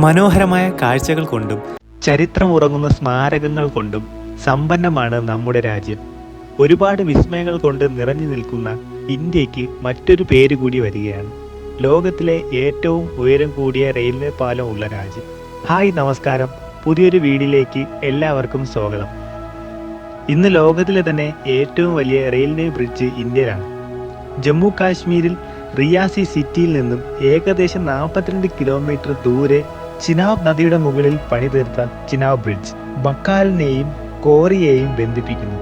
മനോഹരമായ കാഴ്ചകൾ കൊണ്ടും ചരിത്രമുറങ്ങുന്ന സ്മാരകങ്ങൾ കൊണ്ടും സമ്പന്നമാണ് നമ്മുടെ രാജ്യം. ഒരുപാട് വിസ്മയങ്ങൾ കൊണ്ട് നിറഞ്ഞു നിൽക്കുന്ന ഇന്ത്യക്ക് മറ്റൊരു പേര് കൂടി വരികയാണ്. ലോകത്തിലെ ഏറ്റവും ഉയരം കൂടിയ റെയിൽവേ പാലം ഉള്ള രാജ്യം. ഹായ്, നമസ്കാരം. പുതിയൊരു വീഡിയോയിലേക്ക് എല്ലാവർക്കും സ്വാഗതം. ഇന്ന് ലോകത്തിലെ തന്നെ ഏറ്റവും വലിയ റെയിൽവേ ബ്രിഡ്ജ് ഇന്ത്യയിലാണ്. ജമ്മു കാശ്മീരിൽ റിയാസി സിറ്റിയിൽ നിന്നും ഏകദേശം 42 കിലോമീറ്റർ ദൂരെ ചിനാബ് നദിയുടെ മുകളിൽ പണിതീർത്ത ചിനാബ് ബ്രിഡ്ജ് ബക്കാലിനെയും കോറിയെയും ബന്ധിപ്പിക്കുന്നു.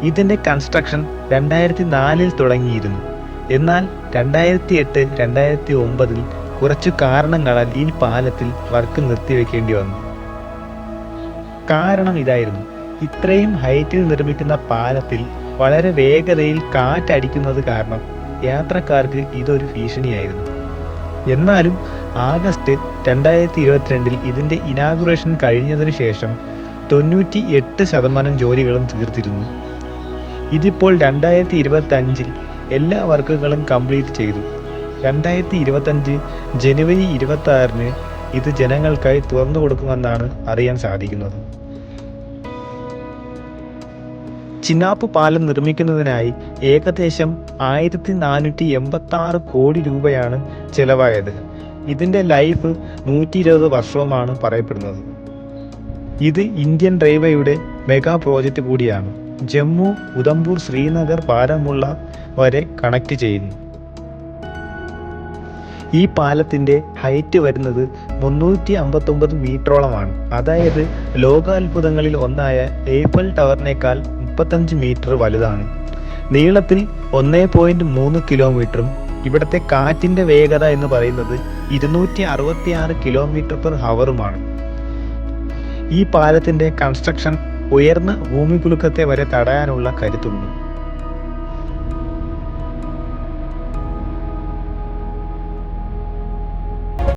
ഇതിൻ്റെ കൺസ്ട്രക്ഷൻ 2004 തുടങ്ങിയിരുന്നു. എന്നാൽ 2008-2009 കുറച്ചു കാരണങ്ങളാൽ ഈ പാലത്തിൽ വർക്ക് നിർത്തിവെക്കേണ്ടി വന്നു. കാരണം ഇതായിരുന്നു: ഇത്രയും ഹൈറ്റിൽ നിർമ്മിക്കുന്ന പാലത്തിൽ വളരെ വേഗതയിൽ കാറ്റടിക്കുന്നത് കാരണം യാത്രക്കാർക്ക് ഇതൊരു ഭീഷണിയായിരുന്നു. എന്നാലും ആഗസ്റ്റ് 2022 ഇതിൻ്റെ ഇനാഗുറേഷൻ കഴിഞ്ഞതിന് ശേഷം 98% ജോലികളും തീർത്തിരുന്നു. ഇതിപ്പോൾ 2025 എല്ലാ വർക്കുകളും കംപ്ലീറ്റ് ചെയ്തു. 2025 ജനുവരി 26 ഇത് ജനങ്ങൾക്കായി തുറന്നു കൊടുക്കുമെന്നാണ് അറിയാൻ സാധിക്കുന്നത്. ചിനാബ് പാലം നിർമ്മിക്കുന്നതിനായി ഏകദേശം 1486 കോടി രൂപയാണ് ചെലവായത്. ഇതിൻ്റെ ലൈഫ് 120 വർഷവുമാണ് പറയപ്പെടുന്നത്. ഇത് ഇന്ത്യൻ റെയിൽവേയുടെ മെഗാ പ്രോജക്റ്റ് കൂടിയാണ്. ജമ്മു, ഉധംപൂർ, ശ്രീനഗർ, ബാരാമുള്ള വരെ കണക്ട് ചെയ്യുന്നു. ഈ പാലത്തിൻ്റെ ഹൈറ്റ് വരുന്നത് 359 മീറ്ററോളമാണ്. അതായത് ലോകാത്ഭുതങ്ങളിൽ ഒന്നായ ഏഫൽ ടവറിനേക്കാൾ 35 മീറ്റർ വലുതാണ്. നീളത്തിൽ 1.3 കിലോമീറ്ററും ഇവിടുത്തെ കാറ്റിൻ്റെ വേഗത എന്ന് പറയുന്നത് 266 km/h. ഈ പാലത്തിൻ്റെ കൺസ്ട്രക്ഷൻ ഉയർന്ന ഭൂമികുലുക്കത്തെ വരെ തടയാനുള്ള കരുത്തുണ്ട്.